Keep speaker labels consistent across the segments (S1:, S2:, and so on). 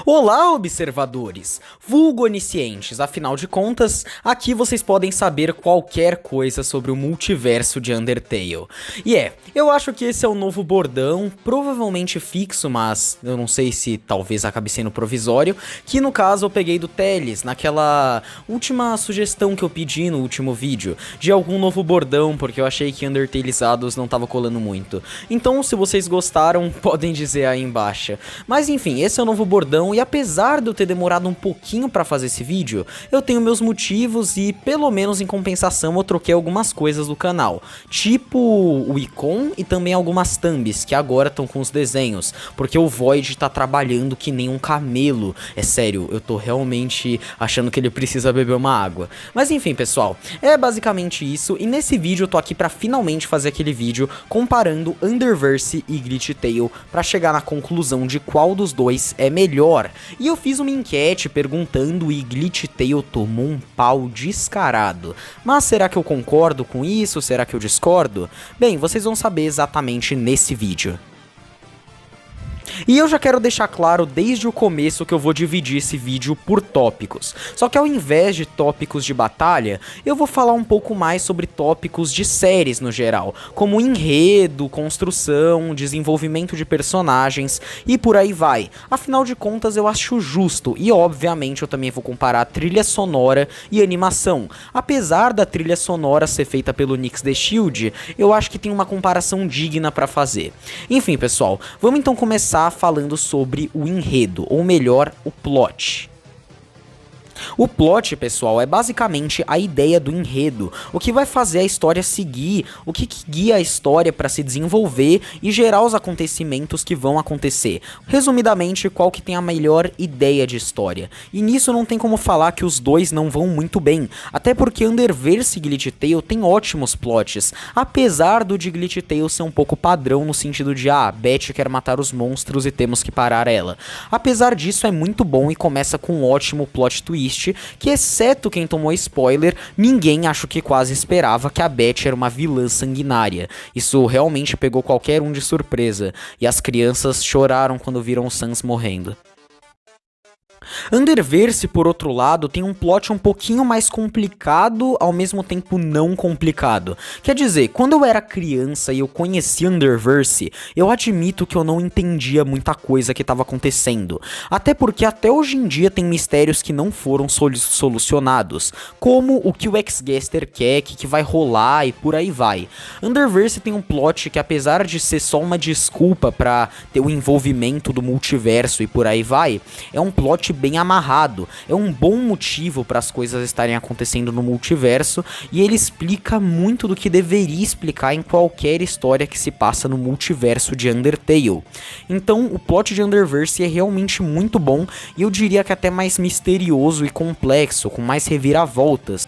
S1: Olá, observadores! Vulgo oniscientes, afinal de contas, aqui vocês podem saber qualquer coisa sobre o multiverso de Undertale. Eu acho que esse é o novo bordão, provavelmente fixo, mas eu não sei se talvez acabe sendo provisório, que no caso eu peguei do Teles, naquela última sugestão que eu pedi no último vídeo, de algum novo bordão, porque eu achei que Undertalizados não tava colando muito. Então, se vocês gostaram, podem dizer aí embaixo. Mas enfim, esse é o novo bordão. E apesar de eu ter demorado um pouquinho pra fazer esse vídeo, eu tenho meus motivos e pelo menos em compensação eu troquei algumas coisas do canal, tipo o icon e também algumas thumbs que agora estão com os desenhos, porque o Void tá trabalhando que nem um camelo. É sério, eu tô realmente achando que ele precisa beber uma água. Mas enfim, pessoal, é basicamente isso, e nesse vídeo eu tô aqui pra finalmente fazer aquele vídeo comparando Underverse e Glitch Tale pra chegar na conclusão de qual dos dois é melhor. E eu fiz uma enquete perguntando e Glitch Tale tomou um pau descarado. Mas será que eu concordo com isso? Será que eu discordo? Bem, vocês vão saber exatamente nesse vídeo. E eu já quero deixar claro desde o começo que eu vou dividir esse vídeo por tópicos. Só que ao invés de tópicos de batalha, eu vou falar um pouco mais sobre tópicos de séries no geral, como enredo, construção, desenvolvimento de personagens e por aí vai. Afinal de contas eu acho justo e obviamente eu também vou comparar trilha sonora e animação. Apesar da trilha sonora ser feita pelo Nyx the Shield, eu acho que tem uma comparação digna pra fazer. Enfim, pessoal, vamos então começar falando sobre o enredo, ou melhor, o plot. O plot, pessoal, é basicamente a ideia do enredo, o que vai fazer a história seguir, o que guia a história para se desenvolver e gerar os acontecimentos que vão acontecer. Resumidamente, qual que tem a melhor ideia de história. E nisso não tem como falar que os dois não vão muito bem, até porque Underverse e Glitch Tale tem ótimos plots, apesar do de Glitch Tale ser um pouco padrão no sentido de Beth quer matar os monstros e temos que parar ela. Apesar disso, é muito bom e começa com um ótimo plot twist, que exceto quem tomou spoiler, ninguém acho que quase esperava que a Beth era uma vilã sanguinária. Isso realmente pegou qualquer um de surpresa, e as crianças choraram quando viram o Sans morrendo. Underverse, por outro lado, tem um plot um pouquinho mais complicado, ao mesmo tempo não complicado. Quer dizer, quando eu era criança e eu conheci Underverse, eu admito que eu não entendia muita coisa que estava acontecendo. Até porque até hoje em dia tem mistérios que não foram solucionados, como o que o X-Gaster quer, que vai rolar e por aí vai. Underverse tem um plot que, apesar de ser só uma desculpa pra ter o envolvimento do multiverso e por aí vai, é um plot bem amarrado, é um bom motivo para as coisas estarem acontecendo no multiverso, e ele explica muito do que deveria explicar em qualquer história que se passa no multiverso de Undertale. Então o plot de Underverse é realmente muito bom, e eu diria que até mais misterioso e complexo, com mais reviravoltas.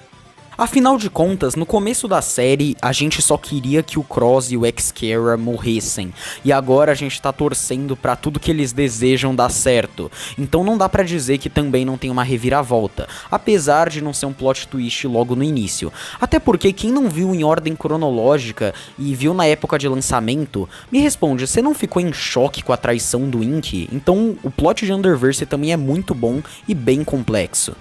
S1: Afinal de contas, no começo da série, a gente só queria que o Cross e o X-Kara morressem, e agora a gente tá torcendo pra tudo que eles desejam dar certo, então não dá pra dizer que também não tem uma reviravolta, apesar de não ser um plot twist logo no início. Até porque quem não viu em ordem cronológica e viu na época de lançamento, me responde, você não ficou em choque com a traição do Ink? Então o plot de Underverse também é muito bom e bem complexo.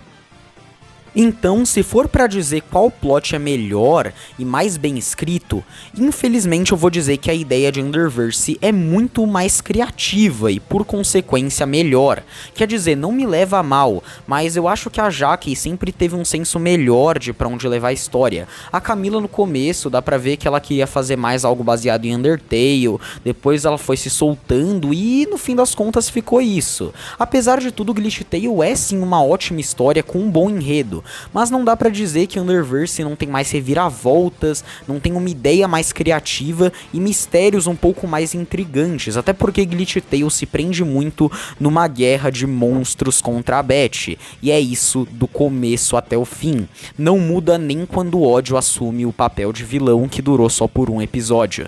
S1: Então, se for pra dizer qual plot é melhor e mais bem escrito, infelizmente eu vou dizer que a ideia de Underverse é muito mais criativa e, por consequência, melhor. Quer dizer, não me leva a mal, mas eu acho que a Jaque sempre teve um senso melhor de pra onde levar a história. A Camila no começo, dá pra ver que ela queria fazer mais algo baseado em Undertale, depois ela foi se soltando e, no fim das contas, ficou isso. Apesar de tudo, Glitch Tale é sim uma ótima história com um bom enredo, mas não dá pra dizer que Underverse não tem mais reviravoltas, não tem uma ideia mais criativa e mistérios um pouco mais intrigantes, até porque Glitch Tale se prende muito numa guerra de monstros contra a Beth, e é isso do começo até o fim. Não muda nem quando o ódio assume o papel de vilão, que durou só por um episódio.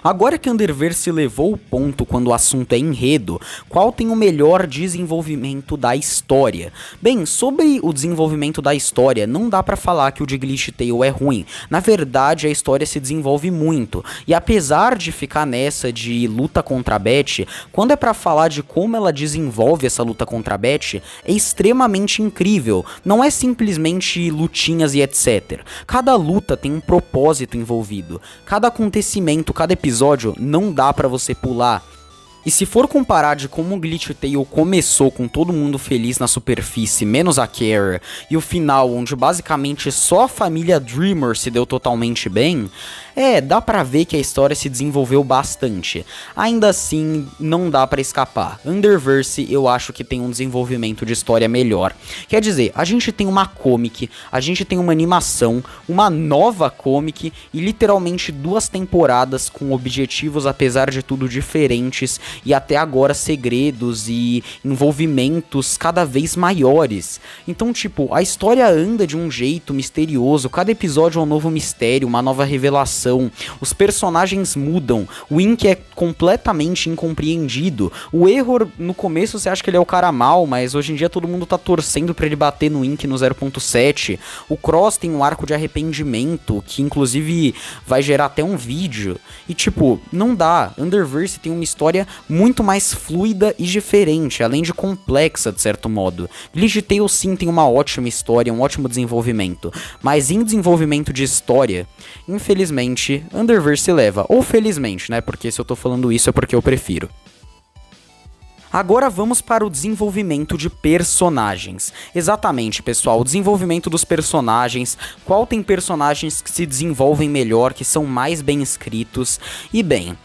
S1: Agora que Underverse levou o ponto quando o assunto é enredo, qual tem o melhor desenvolvimento da história? Bem, sobre o desenvolvimento da história, não dá pra falar que o de Glitch Tale é ruim. Na verdade, a história se desenvolve muito, e apesar de ficar nessa de luta contra a Beth, quando é pra falar de como ela desenvolve essa luta contra a Beth, é extremamente incrível. Não é simplesmente lutinhas e etc. Cada luta tem um propósito envolvido. Cada acontecimento, cada episódio não dá pra você pular. E se for comparar de como o Glitch Tale começou com todo mundo feliz na superfície, menos a Kara, e o final onde basicamente só a família Dreamer se deu totalmente bem, dá pra ver que a história se desenvolveu bastante. Ainda assim, não dá pra escapar. Underverse eu acho que tem um desenvolvimento de história melhor. Quer dizer, a gente tem uma comic, a gente tem uma animação, uma nova comic e literalmente 2 temporadas com objetivos apesar de tudo diferentes e até agora segredos e envolvimentos cada vez maiores. Então, tipo, a história anda de um jeito misterioso, cada episódio é um novo mistério, uma nova revelação, os personagens mudam, o Ink é completamente incompreendido, o Error no começo você acha que ele é o cara mal, mas hoje em dia todo mundo tá torcendo pra ele bater no Ink no 0.7, o Cross tem um arco de arrependimento, que inclusive vai gerar até um vídeo, e tipo, não dá, Underverse tem uma história muito mais fluida e diferente, além de complexa de certo modo. Glitch Tale sim tem uma ótima história, um ótimo desenvolvimento, mas em desenvolvimento de história, infelizmente, Underverse leva, ou felizmente, né, porque se eu tô falando isso é porque eu prefiro. Agora vamos para o desenvolvimento de personagens. Exatamente, pessoal, o desenvolvimento dos personagens, qual tem personagens que se desenvolvem melhor, que são mais bem escritos, e bem...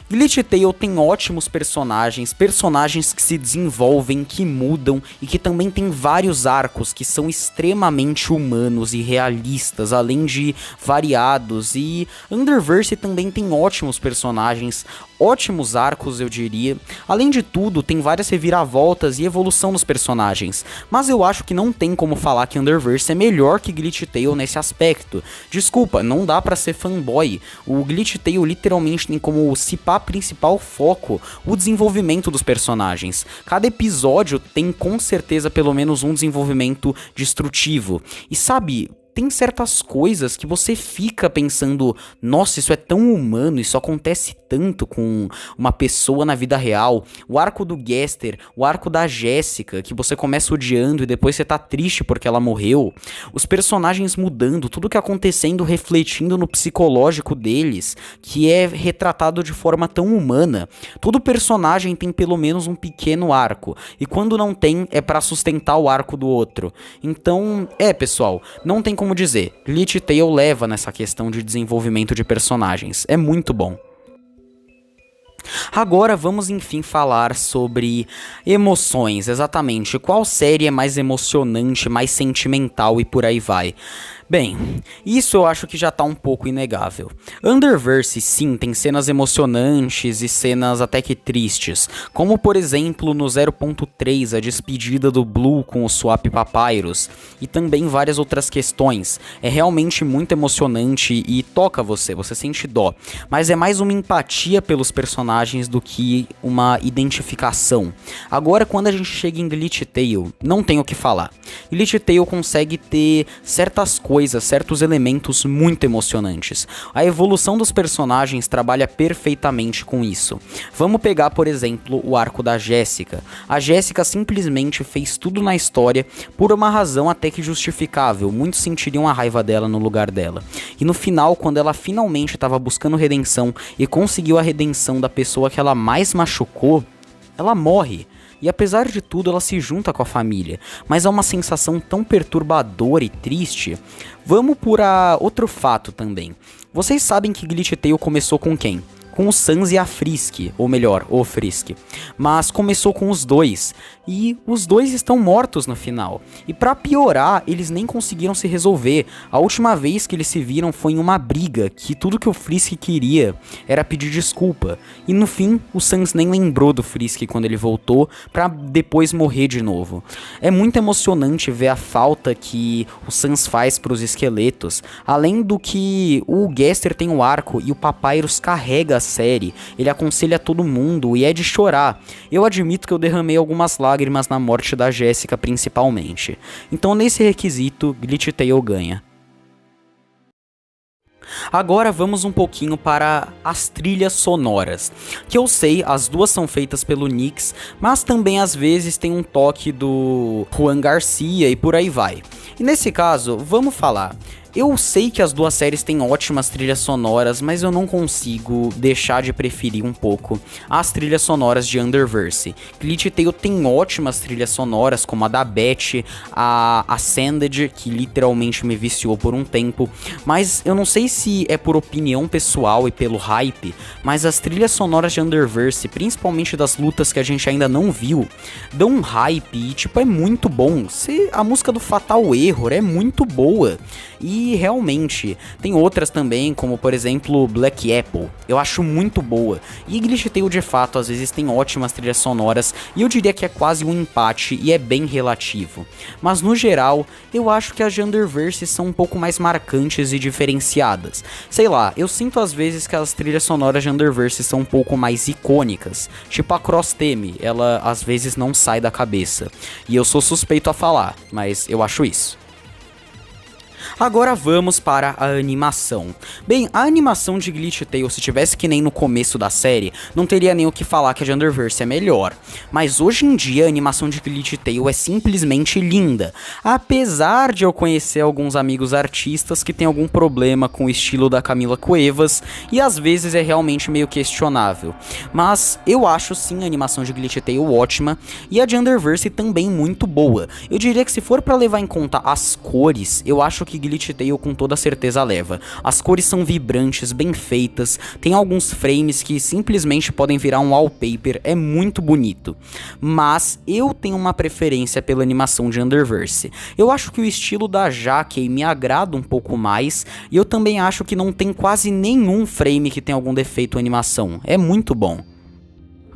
S1: Glitch Tale tem ótimos personagens, personagens que se desenvolvem, que mudam e que também tem vários arcos que são extremamente humanos e realistas, além de variados, e Underverse também tem ótimos personagens, ótimos arcos eu diria, além de tudo tem várias reviravoltas e evolução nos personagens, mas eu acho que não tem como falar que Underverse é melhor que Glitch Tale nesse aspecto. Desculpa, não dá pra ser fanboy, o Glitch Tale literalmente tem como principal foco o desenvolvimento dos personagens. Cada episódio tem com certeza pelo menos um desenvolvimento destrutivo. E sabe, tem certas coisas que você fica pensando, nossa, isso é tão humano, isso acontece tanto com uma pessoa na vida real. O arco do Gaster, o arco da Jéssica, que você começa odiando e depois você tá triste porque ela morreu. Os personagens mudando, tudo que acontecendo refletindo no psicológico deles, que é retratado de forma tão humana. Todo personagem tem pelo menos um pequeno arco, e quando não tem, é pra sustentar o arco do outro. Então, pessoal, não tem como dizer, Glitch Tale leva nessa questão de desenvolvimento de personagens, é muito bom. Agora vamos enfim falar sobre emoções, exatamente, qual série é mais emocionante, mais sentimental e por aí vai. Bem, isso eu acho que já tá um pouco inegável. Underverse sim tem cenas emocionantes e cenas até que tristes, como por exemplo no 0.3 a despedida do Blue com o Swap Papyrus, e também várias outras questões. É realmente muito emocionante e toca você sente dó, mas é mais uma empatia pelos personagens do que uma identificação. Agora quando a gente chega em Glitch Tale, não tem o que falar. Glitch Tale consegue ter certas coisas, certos elementos muito emocionantes. A evolução dos personagens trabalha perfeitamente com isso. Vamos pegar, por exemplo, o arco da Jéssica. A Jéssica simplesmente fez tudo na história por uma razão até que justificável. Muitos sentiriam a raiva dela no lugar dela. E no final, quando ela finalmente estava buscando redenção e conseguiu a redenção da pessoa que ela mais machucou, ela morre. E apesar de tudo, ela se junta com a família, mas é uma sensação tão perturbadora e triste. Vamos por outro fato também. Vocês sabem que Glitch Tale começou com quem? Com o Sans e a Frisk, ou melhor, o Frisk. Mas começou com os dois, e os dois estão mortos no final. E pra piorar, eles nem conseguiram se resolver. A última vez que eles se viram foi em uma briga, que tudo que o Frisk queria era pedir desculpa. E no fim, o Sans nem lembrou do Frisk quando ele voltou, pra depois morrer de novo. É muito emocionante ver a falta que o Sans faz pros esqueletos, além do que o Gaster tem o arco e o Papyrus carrega a série, ele aconselha todo mundo e é de chorar. Eu admito que eu derramei algumas lágrimas na morte da Jessica principalmente. Então nesse requisito, Glitch Tale ganha. Agora vamos um pouquinho para as trilhas sonoras, que eu sei, as duas são feitas pelo Nyx, mas também às vezes tem um toque do Juan Garcia e por aí vai. E nesse caso, vamos falar. Eu sei que as duas séries têm ótimas trilhas sonoras, mas eu não consigo deixar de preferir um pouco as trilhas sonoras de Underverse. Glitch Tale tem ótimas trilhas sonoras, como a da Beth, a Ascended, que literalmente me viciou por um tempo, mas eu não sei se é por opinião pessoal e pelo hype, mas as trilhas sonoras de Underverse, principalmente das lutas que a gente ainda não viu, dão um hype e tipo, é muito bom. A música do Fatal Error é muito boa. E realmente, tem outras também, como por exemplo Black Apple, eu acho muito boa. E Glitch Tale de fato às vezes tem ótimas trilhas sonoras, e eu diria que é quase um empate e é bem relativo. Mas no geral, eu acho que as de Underverse são um pouco mais marcantes e diferenciadas. Sei lá, eu sinto às vezes que as trilhas sonoras de Underverse são um pouco mais icônicas, tipo a Cross Theme, ela às vezes não sai da cabeça. E eu sou suspeito a falar, mas eu acho isso. Agora vamos para a animação. Bem, a animação de Glitch Tale, se tivesse que nem no começo da série, não teria nem o que falar que a de Underverse é melhor. Mas hoje em dia a animação de Glitch Tale é simplesmente linda. Apesar de eu conhecer alguns amigos artistas que têm algum problema com o estilo da Camila Cuevas, e às vezes é realmente meio questionável. Mas eu acho sim a animação de Glitch Tale ótima, e a de Underverse também muito boa. Eu diria que se for para levar em conta as cores, eu acho que Glitch Tale com toda certeza leva. As cores são vibrantes, bem feitas, tem alguns frames que simplesmente podem virar um wallpaper, é muito bonito. Mas eu tenho uma preferência pela animação de Underverse. Eu acho que o estilo da Jaque me agrada um pouco mais, e eu também acho que não tem quase nenhum frame que tem algum defeito na animação, é muito bom.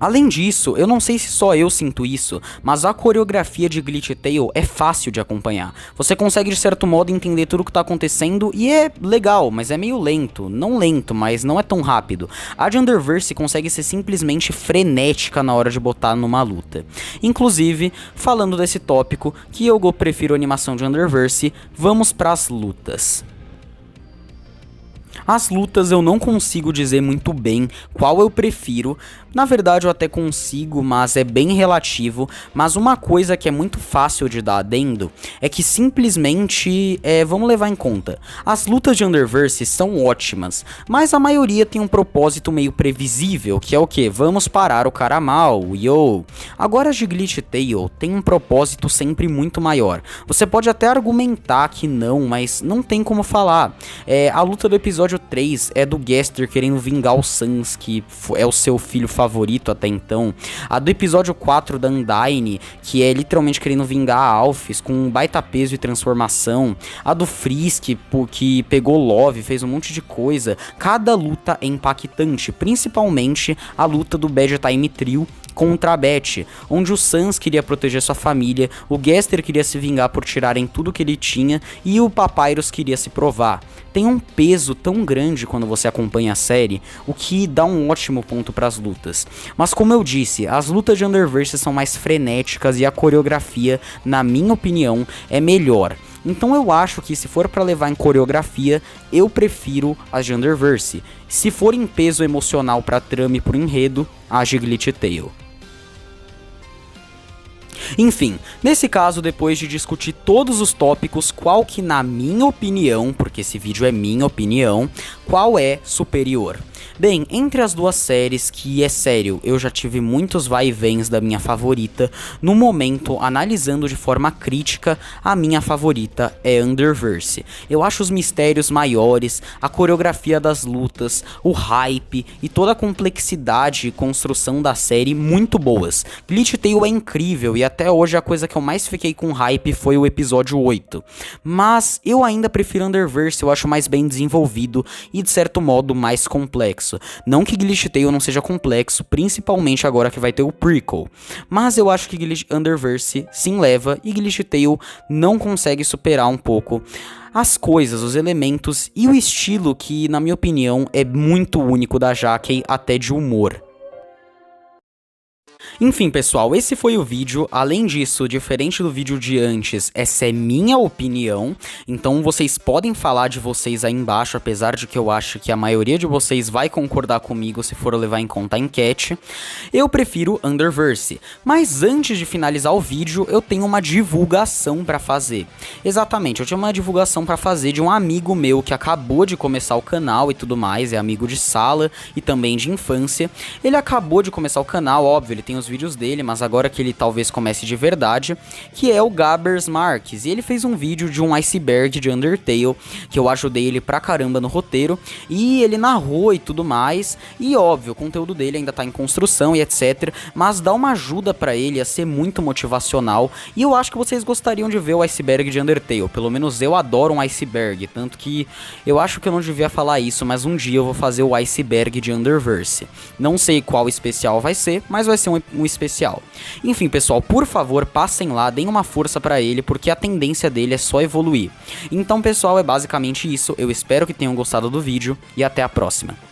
S1: Além disso, eu não sei se só eu sinto isso, mas a coreografia de Glitch Tale é fácil de acompanhar. Você consegue de certo modo entender tudo o que tá acontecendo e é legal, mas é meio lento. Não lento, mas não é tão rápido. A de Underverse consegue ser simplesmente frenética na hora de botar numa luta. Inclusive, falando desse tópico, que eu prefiro a animação de Underverse, vamos pras lutas. As lutas eu não consigo dizer muito bem qual eu prefiro. Na verdade eu até consigo, mas é bem relativo. Mas uma coisa que é muito fácil de dar adendo é que simplesmente, vamos levar em conta, as lutas de Underverse são ótimas, mas a maioria tem um propósito meio previsível, que é o que? Vamos parar o cara mal, yo! Agora as de Glitch Tale tem um propósito sempre muito maior. Você pode até argumentar que não, mas não tem como falar. A luta do episódio 3 é do Gaster querendo vingar o Sans, que é o seu filho favorito até então. A do episódio 4 da Undyne, que é literalmente querendo vingar a Alphys com um baita peso e transformação. A do Frisk, que pegou Love, fez um monte de coisa. Cada luta é impactante, principalmente a luta do Bad Time Trio contra a Beth, onde o Sans queria proteger sua família, o Gaster queria se vingar por tirarem tudo que ele tinha e o Papyrus queria se provar. Tem um peso tão grande quando você acompanha a série, o que dá um ótimo ponto para as lutas. Mas como eu disse, as lutas de Underverse são mais frenéticas e a coreografia, na minha opinião, é melhor. Então eu acho que se for pra levar em coreografia, eu prefiro as de Underverse. Se for em peso emocional pra trama e pro enredo, as de Glitch Tale. Enfim, nesse caso, depois de discutir todos os tópicos, qual que na minha opinião, porque esse vídeo é minha opinião, qual é superior? Bem, entre as duas séries, que é sério, eu já tive muitos vai e vens da minha favorita, no momento, analisando de forma crítica, a minha favorita é Underverse. Eu acho os mistérios maiores, a coreografia das lutas, o hype e toda a complexidade e construção da série muito boas. Glitch Tale é incrível e até hoje a coisa que eu mais fiquei com hype foi o episódio 8. Mas eu ainda prefiro Underverse, eu acho mais bem desenvolvido e de certo modo mais complexo. complexo. Não que Glitch Tale não seja complexo, principalmente agora que vai ter o prequel. Mas eu acho que Glitch Underverse sim leva e Glitch Tale não consegue superar um pouco as coisas, os elementos e o estilo que, na minha opinião, é muito único da Jackie, até de humor. Enfim, pessoal, esse foi o vídeo. Além disso, diferente do vídeo de antes, essa é minha opinião. Então vocês podem falar de vocês aí embaixo, apesar de que eu acho que a maioria de vocês vai concordar comigo se for levar em conta a enquete. Eu prefiro Underverse. Mas antes de finalizar o vídeo, eu tenho uma divulgação pra fazer. Exatamente, eu tinha uma divulgação pra fazer de um amigo meu que acabou de começar o canal e tudo mais. É amigo de sala e também de infância. Ele acabou de começar o canal, óbvio, ele tem os vídeos dele, mas agora que ele talvez comece de verdade, que é o Gabers Marques, e ele fez um vídeo de um iceberg de Undertale, que eu ajudei ele pra caramba no roteiro, e ele narrou e tudo mais, e óbvio, o conteúdo dele ainda tá em construção e etc, mas dá uma ajuda pra ele a ser muito motivacional, e eu acho que vocês gostariam de ver o iceberg de Undertale, pelo menos eu adoro um iceberg, tanto que eu acho que eu não devia falar isso, mas um dia eu vou fazer o iceberg de Underverse. Não sei qual especial vai ser, mas vai ser um especial. Enfim, pessoal, por favor, passem lá, deem uma força pra ele, porque a tendência dele é só evoluir. Então, pessoal, é basicamente isso. Eu espero que tenham gostado do vídeo e até a próxima.